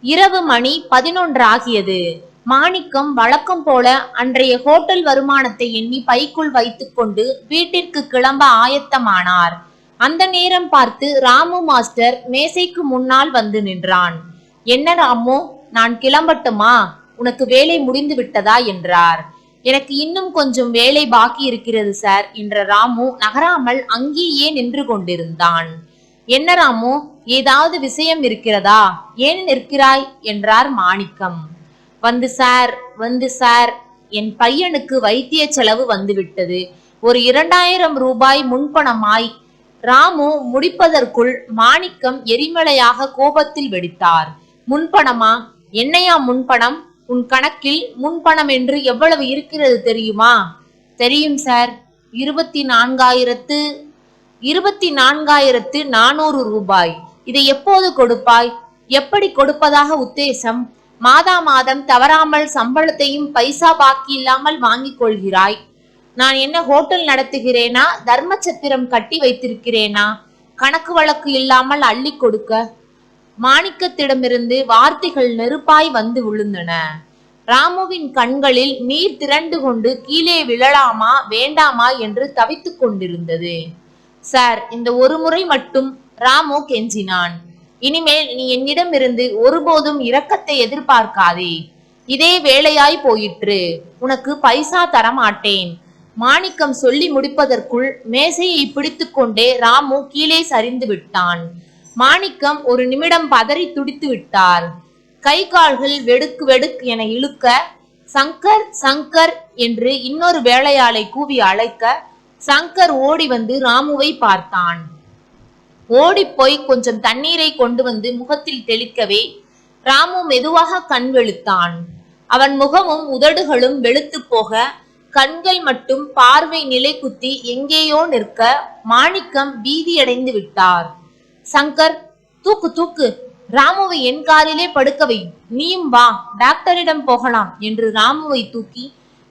இரவு மணி 11 ஆகியது. மாணிக்கம் வழக்கம் போல அன்றைய ஹோட்டல் வருமானத்தை எண்ணி பைக்குள் வைத்துக் கொண்டு வீட்டிற்கு கிளம்ப ஆயத்தமானார். அந்த நேரம் பார்த்து ராமு மாஸ்டர் மேசைக்கு முன்னால் வந்து நின்றான். என்ன ராமு, நான் கிளம்பட்டுமா? உனக்கு வேலை முடிந்து விட்டதா என்றார். எனக்கு இன்னும் கொஞ்சம் வேலை பாக்கி இருக்கிறது சார் என்ற ராமு நகராமல் அங்கேயே நின்று கொண்டிருந்தான். என்ன ராமு, ஏதாவது விஷயம் இருக்கிறதா? ஏன் நிற்கிறாய் என்றார் மாணிக்கம். வந்து சார், என் பையனுக்கு வைத்திய செலவு வந்துவிட்டது. ஒரு 2000 ரூபாய் முன்பணமாய். ராமு முடிப்பதற்குள் மாணிக்கம் எரிமலையாக கோபத்தில் வெடித்தார். முன்பணமா? என்னையா முன்பணம்? உன் கணக்கில் முன்பணம் என்று எவ்வளவு இருக்கிறது தெரியுமா? தெரியும் சார். 24,400 ரூபாய். இதை எப்போது கொடுப்பாய்? எப்படி கொடுப்பதாக உத்தேசம்? மாதா மாதம் தவறாமல் சம்பளத்தையும் பைசா பாக்கி இல்லாமல் வாங்கிக் கொள்கிறாய். நான் என்ன ஹோட்டல் நடத்துகிறேனா? தர்மச்சத்திரம் கட்டி வைத்திருக்கிறேனா? கணக்கு வழக்கு இல்லாமல் அள்ளி கொடுக்க? மாணிக்கத்திடமிருந்து வார்த்தைகள் நெருப்பாய் வந்து விழுந்தன. ராமுவின் கண்களில் நீர் திரண்டு கொண்டு கீழே விழலாமா வேண்டாமா என்று தவித்துக் கொண்டிருந்தது. சார், இந்த ஒரு முறை மட்டும், ராமு கெஞ்சினான். இனிமேல் நீ என்னிடமிருந்து ஒருபோதும் இரக்கத்தை எதிர்பார்க்காதே. இதே வேலையாய் போயிற்று. உனக்கு பைசா தரமாட்டேன். மாணிக்கம் சொல்லி முடிப்பதற்குள் மேசையை பிடித்து கொண்டே ராமு கீழே சரிந்து விட்டான். மாணிக்கம் ஒரு நிமிடம் பதறி துடித்து விட்டார். கை கால்கள் வெடுக்கு வெடுக்கு என இழுக்க, சங்கர் சங்கர் என்று இன்னொரு வேலையாளை கூவி அழைக்க, சங்கர் ஓடி வந்து ராமுவை பார்த்தான். ஓடிப்போய் கொஞ்சம் தண்ணீரை கொண்டு வந்து முகத்தில் தெளிக்கவே ராமு மெதுவாக கண் வெளுத்தான். அவன் முகமும் உதடுகளும் வெளுத்து போக, கண்கள் மட்டும் பார்வை நிலை குத்தி எங்கேயோ நிற்க மாணிக்கம் பீதியடைந்து விட்டார். சங்கர், தூக்கு தூக்கு, ராமுவை என் காரிலே படுக்கவை, நீயும் வா, டாக்டரிடம் போகலாம் என்று ராமுவை தூக்கி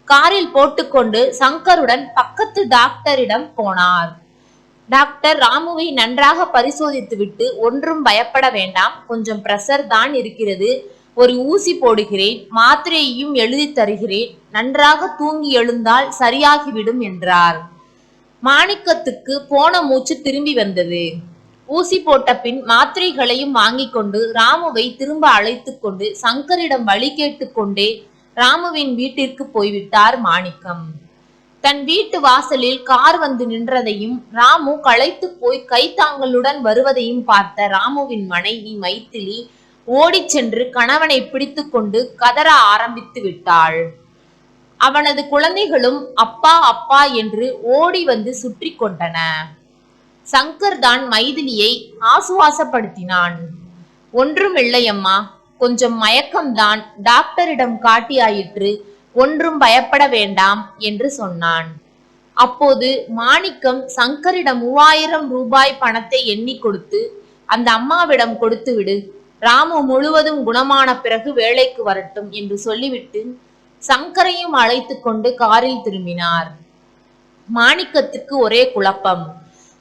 காரில் போட்டுக்கொண்டு சங்கருடன் பக்கத்து டாக்டரிடம் போனார். டாக்டர் ராமுவை நன்றாக பரிசோதித்து விட்டு, ஒன்றும் பயப்பட வேண்டாம், கொஞ்சம் பிரஷர் தான் இருக்கிறது, ஒரு ஊசி போடுகிறேன், மாத்திரையையும் எழுதி தருகிறேன், நன்றாக தூங்கி எழுந்தால் சரியாகிவிடும் என்றார். மாணிக்கத்துக்கு போன மூச்சு திரும்பி வந்தது. ஊசி போட்ட பின் மாத்திரைகளையும் வாங்கி கொண்டு ராமுவை திரும்ப அழைத்து கொண்டு சங்கரிடம் வழி கேட்டுக்கொண்டே ராமுவின் வீட்டிற்கு போய்விட்டார் மாணிக்கம். தன் வீட்டு வாசலில் கார் வந்து நின்றதையும் ராமு களைத்து போய் கைத்தாங்களுடன் வருவதையும் பார்த்த ராமுவின் மனைவி மைத்திலி ஓடிச் சென்று கணவனை பிடித்து கொண்டு கதற ஆரம்பித்து விட்டாள். அவனது குழந்தைகளும் அப்பா அப்பா என்று ஓடி வந்து சுற்றி கொண்டன. சங்கர் தான் மைதிலியை ஆசுவாசப்படுத்தினான். ஒன்றுமில்லையம்மா, கொஞ்சம் மயக்கம்தான், டாக்டரிடம் காட்டியாயிற்று, ஒன்றும் பயப்பட வேண்டாம் என்று சொன்னான். அப்போது மாணிக்கம் சங்கரிடம் 3000 ரூபாய் பணத்தை எண்ணி கொடுத்து, அந்த அம்மாவிடம் கொடுத்து விடு, ராமு முழுவதும் குணமான பிறகு வேலைக்கு வரட்டும் என்று சொல்லிவிட்டு சங்கரையும் அழைத்து கொண்டு காரில் திரும்பினார். மாணிக்கத்துக்கு ஒரே குழப்பம்.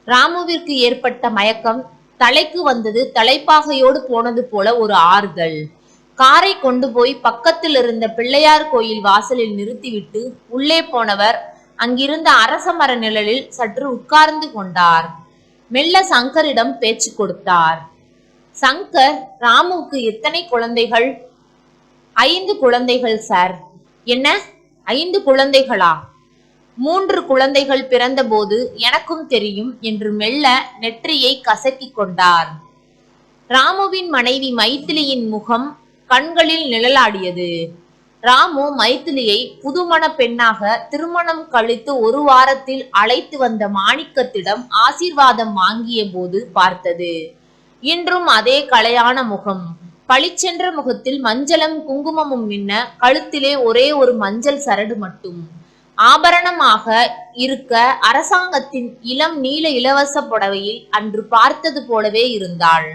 ராமுவிற்கு ஏற்பட்ட மயக்கம் தலைக்கு வந்தது தலைப்பாகையோடு போனது போல ஒரு ஆறுதல். காரை கொண்டு போய் பக்கத்தில் இருந்த பிள்ளையார் கோயில் வாசலில் நிறுத்திவிட்டு உள்ளே போனவர் அங்கிருந்த அரச மர நிழலில் சற்று உட்கார்ந்து கொண்டார். மெல்ல சங்கரிடம் பேச்சு கொடுத்தார். சங்கர், ராமுவுக்கு எத்தனை குழந்தைகள்? 5 குழந்தைகள் சார். என்ன, 5 குழந்தைகளா? 3 குழந்தைகள் பிறந்த போது எனக்கும் தெரியும் என்று மெல்ல நெற்றியை கசக்கி கொண்டார். ராமுவின் மனைவி மைத்திலியின் முகம் கண்களில் நிழலாடியது. ராமு மைத்திலியை புதுமண பெண்ணாக திருமணம் கழித்து 1 வாரத்தில் அழைத்து வந்த மாணிக்கத்திடம் ஆசீர்வாதம் வாங்கிய போது பார்த்தது. இன்றும் அதே கலையான முகம். பளிச்சென்ற முகத்தில் மஞ்சளும் குங்குமமும் மின்ன, கழுத்திலே ஒரே ஒரு மஞ்சள் சரடு மட்டும். ஆபரணமாக இருக்க அரசாங்கத்தின் இளம் நீல இலவச புடவையில் அன்று பார்த்தது போலவே இருந்தாள்.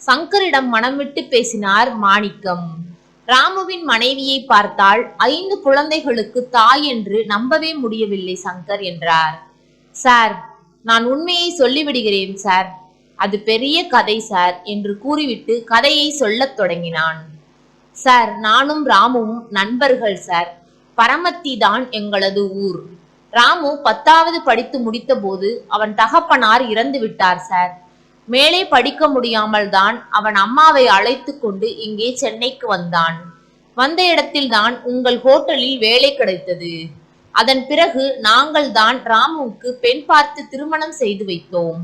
சங்கரிடம் மனம் விட்டு பேசினார் மாணிக்கம். ராமுவின் மனைவியை பார்த்தால் 5 குழந்தைகளுக்கு தாய் என்று நம்பவே முடியவில்லை சங்கர் என்றார். சார், நான் உண்மையை சொல்லிவிடுகிறேன் சார். அது பெரிய கதை சார் என்று கூறிவிட்டு கதையை சொல்லத் தொடங்கினான். சார், நானும் ராமுவும் நண்பர்கள் சார். பரமத்தி தான் எங்களது ஊர். ராமு 10வது படித்து முடித்த போது அவன் தகப்பனார் இறந்து விட்டார் சார். மேலே படிக்க முடியாமல் தான் அவன் அம்மாவை அழைத்து கொண்டு இங்கே சென்னைக்கு வந்தான். வந்த இடத்தில்தான் உங்கள் ஹோட்டலில் வேலை கிடைத்தது. அதன் பிறகு நாங்கள் தான் ராமுவுக்கு பெண் பார்த்து திருமணம் செய்து வைத்தோம்.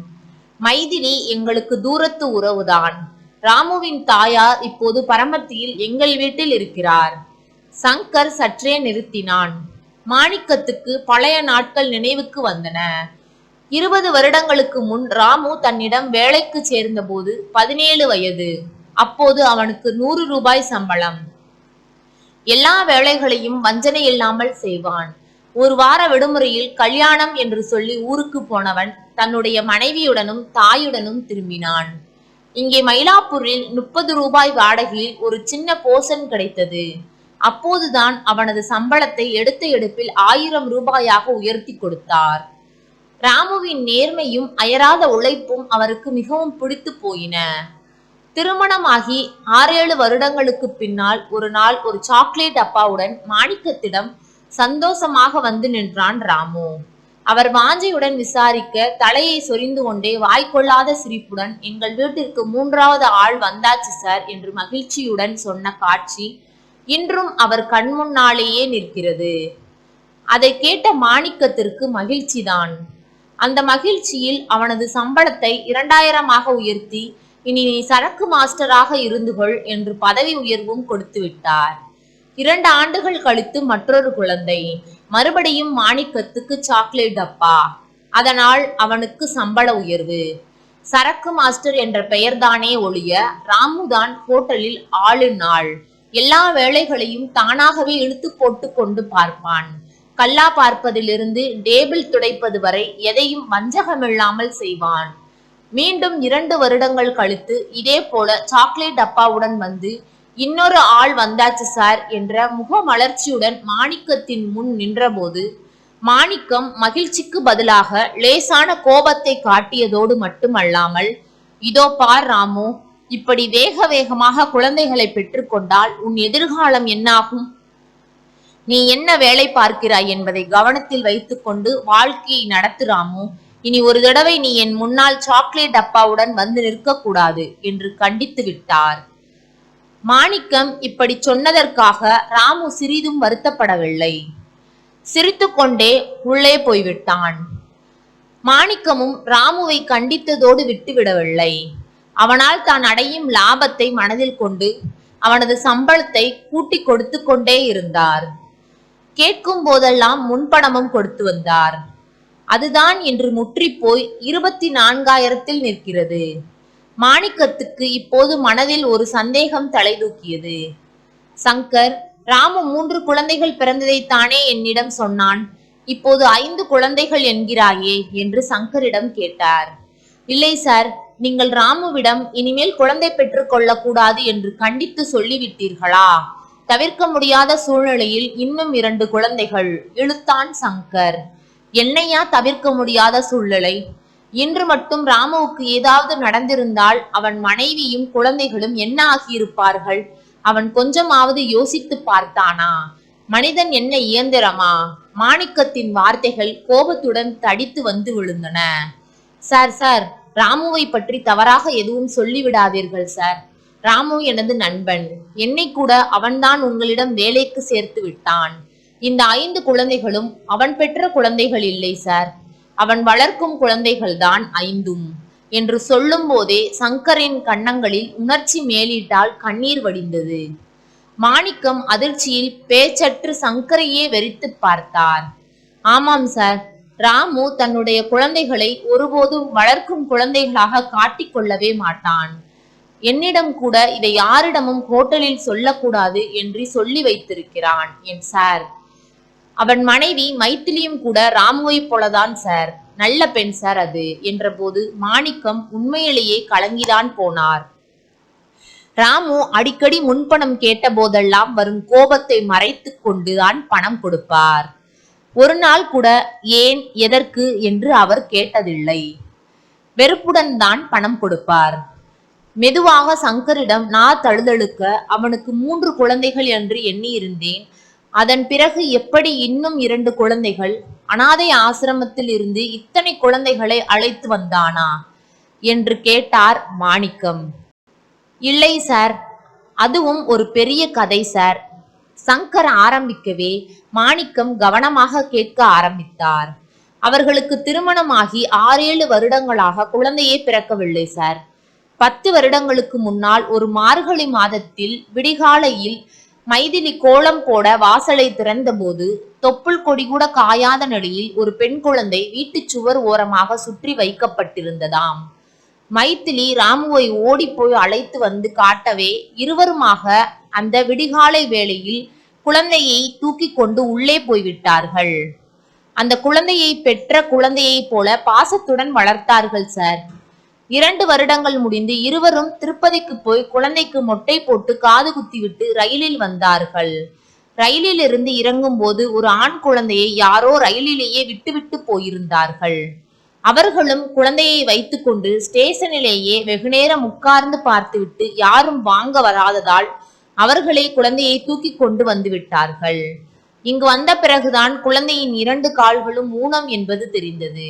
மைதிலி எங்களுக்கு தூரத்து உறவுதான். ராமுவின் தாயார் இப்போது பரமத்தியில் எங்கள் வீட்டில் இருக்கிறார். சங்கர் சற்றே நிறுத்தினான். மாணிக்கத்துக்கு பழைய நாட்கள் நினைவுக்கு வந்தன. 20 வருடங்களுக்கு முன் ராமு தன்னிடம் வேலைக்கு சேர்ந்த போது 17 வயது. அப்போது அவனுக்கு 100 ரூபாய் சம்பளம். எல்லா வேலைகளையும் வஞ்சனை இல்லாமல் செய்வான். ஒரு வார விடுமுறையில் கல்யாணம் என்று சொல்லி ஊருக்கு போனவன் தன்னுடைய மனைவியுடனும் தாயுடனும் திரும்பினான். இங்கே மயிலாப்பூரில் 30 ரூபாய் வாடகையில் ஒரு சின்ன போர்ஷன் கிடைத்தது. அப்போதுதான் அவனது சம்பளத்தை எடுத்த எடுப்பில் 1000 ரூபாயாக உயர்த்தி கொடுத்தார். ராமுவின் நேர்மையும் அயராத உழைப்பும் அவருக்கு மிகவும் பிடித்து போயின. திருமணமாகி 6-7 வருடங்களுக்கு பின்னால் ஒரு நாள் ஒரு சாக்லேட் அப்பாவுடன் மாணிக்கத்திடம் சந்தோஷமாக வந்து நின்றான் ராமு. அவர் வாஞ்சையுடன் விசாரிக்க தலையை சொரிந்து கொண்டே வாய்க்கொள்ளாத சிரிப்புடன், எங்கள் வீட்டிற்கு 3வது ஆள் வந்தாச்சு சார் என்று மகிழ்ச்சியுடன் சொன்ன காட்சி இன்றும் அவர் கண்முன்னாலேயே நிற்கிறது. அதை கேட்ட மாணிக்கத்திற்கு மகிழ்ச்சிதான். அந்த மகிழ்ச்சியில் அவனது சம்பளத்தை 2000ஆக உயர்த்தி, இனி நீ சரக்கு மாஸ்டராக இருந்து கொள் என்று பதவி உயர்வும் கொடுத்து விட்டார். 2 ஆண்டுகள் கழித்து மற்றொரு குழந்தை. மறுபடியும் மாணிக்கத்துக்கு சாக்லேட் அப்பா. அதனால் அவனுக்கு சம்பள உயர்வு. சரக்கு மாஸ்டர் என்ற பெயர்தானே ஒழிய ராமுதான் ஹோட்டலில் ஆளு நாள். எல்லா வேலைகளையும் தானாகவே இழுத்து போட்டு கொண்டு பார்ப்பான். கல்லா பார்ப்பதிலிருந்து டேபிள் துடைப்பது வரை எதையும் வஞ்சகமில்லாமல் செய்வான். மீண்டும் 2 வருடங்கள் கழித்து இதே போல சாக்லேட் அப்பாவுடன் வந்து, இன்னொரு ஆள் வந்தாச்சு சார் என்ற முகமலர்ச்சியுடன் மாணிக்கத்தின் முன் நின்றபோது, மாணிக்கம் மகிழ்ச்சிக்கு பதிலாக லேசான கோபத்தை காட்டியதோடு மட்டுமல்லாமல், இதோ பார் ராமு, இப்படி வேக வேகமாக குழந்தைகளை பெற்றுக்கொண்டால் உன் எதிர்காலம் என்னாகும்? நீ என்ன வேலை பார்க்கிறாய் என்பதை கவனத்தில் வைத்துக்கொண்டு வாழ்க்கையை நடத்து ராமு. இனி ஒரு தடவை நீ என் முன்னால் சாக்லேட் அப்பாவுடன் வந்து நிற்க கூடாது என்று கண்டித்து விட்டார். மாணிக்கம் இப்படி சொன்னதற்காக ராமு சிறிதும் வருத்தப்படவில்லை. சிரித்து கொண்டே உள்ளே போய்விட்டான். மாணிக்கமும் ராமுவை கண்டித்ததோடு விட்டுவிடவில்லை. அவனால் தான் அடையும் லாபத்தை மனதில் கொண்டு அவனது சம்பளத்தை கூட்டி கொடுத்து கொண்டே இருந்தார். கேட்கும் போதெல்லாம் முன்பணமும் கொடுத்து வந்தார். அதுதான் இன்று முற்றி போய் 24,000 நிற்கிறது. மாணிக்கத்துக்கு இப்போது மனதில் ஒரு சந்தேகம் தலை தூக்கியது. சங்கர், ராமு 3 குழந்தைகள் பிறந்ததைத்தானே என்னிடம் சொன்னான். இப்போது 5 குழந்தைகள் என்கிறாயே என்று சங்கரிடம் கேட்டார். இல்லை சார், நீங்கள் ராமுவிடம் இனிமேல் குழந்தை பெற்றுக் கொள்ளக்கூடாது என்று கண்டித்து சொல்லிவிட்டீர்களா? தவிர்க்க முடியாத சூழ்நிலையில் இன்னும் 2 குழந்தைகள் இழுத்தான் சங்கர். என்னையா தவிர்க்க முடியாத சூழ்நிலை? இன்று மட்டும் ராமுவுக்கு ஏதாவது நடந்திருந்தால் அவன் மனைவியும் குழந்தைகளும் என்ன ஆகியிருப்பார்கள்? அவன் கொஞ்சமாவது யோசித்து பார்த்தானா? மனிதன் என்ன இயந்திரமா? மாணிக்கத்தின் வார்த்தைகள் கோபத்துடன் தடித்து வந்து விழுந்தன. சார் சார், ராமுவை பற்றி தவறாக எதுவும் சொல்லிவிடாதீர்கள் சார். ராமு எனது நண்பன். என்னை கூட அவன்தான் உங்களிடம் வேலைக்கு சேர்த்து விட்டான். இந்த 5 குழந்தைகளும் அவன் பெற்ற குழந்தைகள் இல்லை சார். அவன் வளர்க்கும் குழந்தைகள் தான் 5 என்று சொல்லும் போதே சங்கரின் கன்னங்களில் உணர்ச்சி மேலிட்டால் கண்ணீர் வடிந்தது. மாணிக்கம் அதிர்ச்சியில் பேச்சற்று சங்கரையே வெறித்து பார்த்தார். ஆமாம் சார், ராமு தன்னுடைய குழந்தைகளை ஒருபோதும் வளர்க்கும் குழந்தைகளாக காட்டிக்கொள்ளவே மாட்டான். என்னிடம் கூட இதை யாரிடமும் ஹோட்டலில் சொல்லக்கூடாது என்று சொல்லி வைத்திருக்கிறான் என் சார். அவன் மனைவி மைத்திலியும் கூட ராமுவை போலதான் சார். நல்ல பெண் சார் அது என்ற போது மாணிக்கம் உண்மையிலேயே கலங்கிதான் போனார். ராமு அடிக்கடி முன்பணம் கேட்ட போதெல்லாம் வரும் கோபத்தை மறைத்து கொண்டுதான் பணம் கொடுப்பார். ஒரு நாள் கூட ஏன், எதற்கு என்று அவர் கேட்டதில்லை. வெறுப்புடன் தான் பணம் கொடுப்பார். மெதுவாக சங்கரிடம் நான் தழுதழுக்க, அவனுக்கு 3 குழந்தைகள் என்று எண்ணியிருந்தேன். அதன் பிறகு எப்படி இன்னும் 2 குழந்தைகள்? அனாதை ஆசிரமத்தில் இருந்து இத்தனை குழந்தைகளை அழைத்து வந்தானா என்று கேட்டார் மாணிக்கம். இல்லை சார், அதுவும் ஒரு பெரிய கதை சார். சங்கர் ஆரம்பிக்கவே மாணிக்கம் கவனமாக கேட்க ஆரம்பித்தார். அவர்களுக்கு திருமணமாகி 6-7 வருடங்களாக குழந்தையே பிறக்கவில்லை சார். 10 வருடங்களுக்கு முன்னால் ஒரு மார்கழி மாதத்தில் விடிகாலையில் மைதிலி கோலம் போட வாசலை திறந்த போது தொப்புள் கொடி கூட காயாத நிலையில் ஒரு பெண் குழந்தை வீட்டு சுவர் ஓரமாக சுற்றி வைக்கப்பட்டிருந்ததாம். மைதிலி ராமுவை ஓடி போய் அழைத்து வந்து காட்டவே இருவருமாக அந்த விடிகாலை வேளையில் குழந்தையை தூக்கி கொண்டு உள்ளே போய்விட்டார்கள். அந்த குழந்தையை பெற்ற குழந்தையை போல பாசத்துடன் வளர்த்தார்கள் சார். 2 வருடங்கள் முடிந்து இருவரும் திருப்பதிக்கு போய் குழந்தைக்கு மொட்டை போட்டு காது குத்திவிட்டு ரயிலில் வந்தார்கள். ரயிலில் இருந்து இறங்கும் போது ஒரு ஆண் குழந்தையை யாரோ ரயிலிலேயே விட்டுவிட்டு போயிருந்தார்கள். அவர்களும் குழந்தையை வைத்துக் கொண்டு ஸ்டேஷனிலேயே வெகுநேரம் உட்கார்ந்து பார்த்துவிட்டு யாரும் வாங்க வராததால் அவர்களே குழந்தையை தூக்கி கொண்டு வந்து விட்டார்கள். இங்கு வந்த பிறகுதான் குழந்தையின் 2 கால்களும் ஊனம் என்பது தெரிந்தது.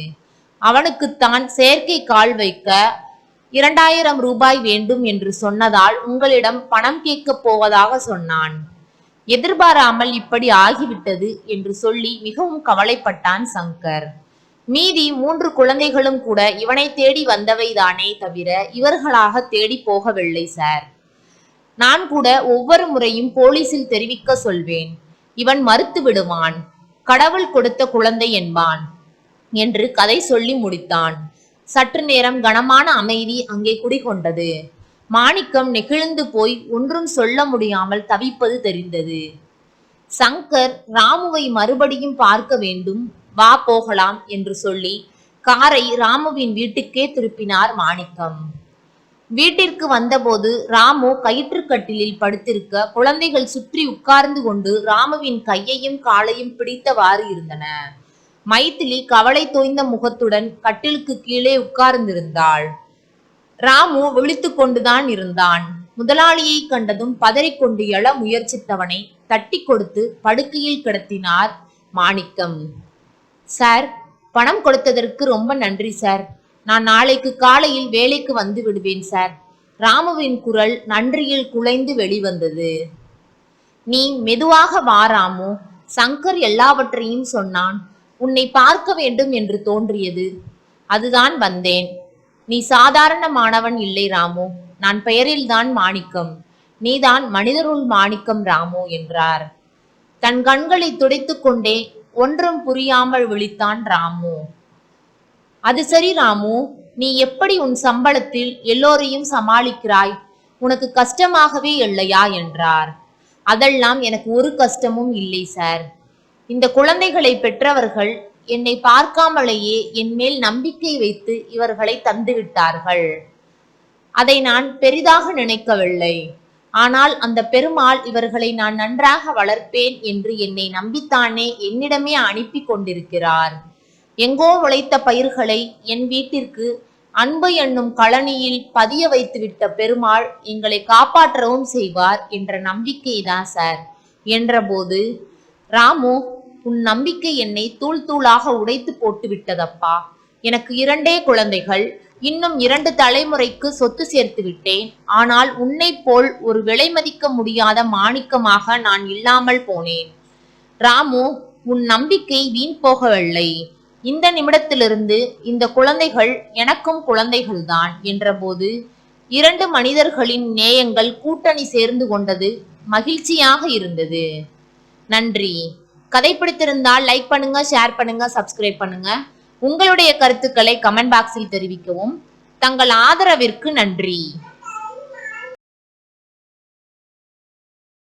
அவனுக்குத்தான் செயற்கை கால் வைக்க 2000 ரூபாய் வேண்டும் என்று சொன்னதால் உங்களிடம் பணம் கேட்க போவதாக சொன்னான். எதிர்பாராமல் இப்படி ஆகிவிட்டது என்று சொல்லி மிகவும் கவலைப்பட்டான் சங்கர். மீதி 3 குழந்தைகளும் கூட இவனை தேடி வந்தவைதானே தவிர இவர்களாக தேடி போகவில்லை சார். நான் கூட ஒவ்வொரு முறையும் போலீசில் தெரிவிக்க சொல்வேன். இவன் மறுத்து விடுவான். கடவுள் கொடுத்த குழந்தை என்பான் என்று கதை சொல்லி முடித்தான். சற்று நேரம் கனமான அமைதி அங்கே குடிகொண்டது. மாணிக்கம் நெகிழ்ந்து போய் ஒன்றும் சொல்ல முடியாமல் தவிப்பது தெரிந்தது. சங்கர் ராமுவை மறுபடியும் பார்க்க வேண்டும், வா போகலாம் என்று சொல்லி காரை ராமுவின் வீட்டுக்கே திருப்பினார் மாணிக்கம். வீட்டிற்கு வந்தபோது ராமு கயிற்றுக்கட்டிலில் படுத்திருக்க குழந்தைகள் சுற்றி உட்கார்ந்து கொண்டு ராமுவின் கையையும் காலையும் பிடித்தவாறு இருந்தன. மைதிலி கவலை தோய்ந்த முகத்துடன் கட்டிலுக்கு கீழே உட்கார்ந்திருந்தாள். ராமு விழித்து கொண்டுதான் இருந்தான். முதலாளியை கண்டதும் பதறிக்கொண்டு எழ முயற்சித்தவனை தட்டி கொடுத்து படுக்கையில் கிடத்தினார் மாணிக்கம். சார், பணம் கொடுத்ததற்கு ரொம்ப நன்றி சார். நான் நாளைக்கு காலையில் வேலைக்கு வந்து விடுவேன் சார். ராமுவின் குரல் நன்றியில் குலைந்து வெளிவந்தது. நீ மெதுவாக வா ராமு. சங்கர் எல்லாவற்றையும் சொன்னான். உன்னை பார்க்க வேண்டும் என்று தோன்றியது. அதுதான் வந்தேன். நீ சாதாரணமானவன் இல்லை ராமு. நான் பெயரில்தான் மாணிக்கம். நீதான் மனிதருள் மாணிக்கம் ராமு என்றார். தன் கண்களை துடைத்துக் கொண்டே ஒன்றும் புரியாமல் விழித்தான் ராமு. அது சரி ராமு, நீ எப்படி உன் சம்பளத்தில் எல்லோரையும் சமாளிக்கிறாய்? உனக்கு கஷ்டமாகவே இல்லையா என்றார். அதெல்லாம் எனக்கு ஒரு கஷ்டமும் இல்லை சார். இந்த குழந்தைகளை பெற்றவர்கள் என்னை பார்க்காமலேயே என் மேல் நம்பிக்கை வைத்து இவர்களை தந்துவிட்டார்கள். அதை நான் பெரிதாக நினைக்கவில்லை. ஆனால் அந்த பெருமாள் இவர்களை நான் நன்றாக வளர்ப்பேன் என்று என்னை நம்பித்தானே என்னிடமே அனுப்பி கொண்டிருக்கிறார். எங்கோ உழைத்த பயிர்களை என் வீட்டிற்கு அன்பு என்னும் கழனியில் பதிய வைத்துவிட்ட பெருமாள் எங்களை காப்பாற்றவும் செய்வார் என்ற நம்பிக்கைதான் சார் என்றபோது, ராமு, உன் நம்பிக்கை என்னை தூள் தூளாக உடைத்து போட்டு விட்டதப்பா. எனக்கு 2 குழந்தைகள். இன்னும் 2 தலைமுறைக்கு சொத்து சேர்த்து விட்டேன். ஆனால் உன்னை போல் ஒரு விலை மதிக்க முடியாத மாணிக்கமாக நான் இல்லாமல் போனேன். ராமு, உன் நம்பிக்கை வீண் போகவில்லை. இந்த நிமிடத்திலிருந்து இந்த குழந்தைகள் எனக்கும் குழந்தைகள்தான் என்றபோது 2 மனிதர்களின் நேயங்கள் கூட்டணி சேர்ந்து கொண்டது மகிழ்ச்சியாக இருந்தது. நன்றி. கதை பிடித்திருந்தால் லைக் பண்ணுங்க, ஷேர் பண்ணுங்க, சப்ஸ்கிரைப் பண்ணுங்க. உங்களுடைய கருத்துக்களை கமெண்ட் பாக்ஸில் தெரிவிக்கவும். தங்கள் ஆதரவிற்கு நன்றி.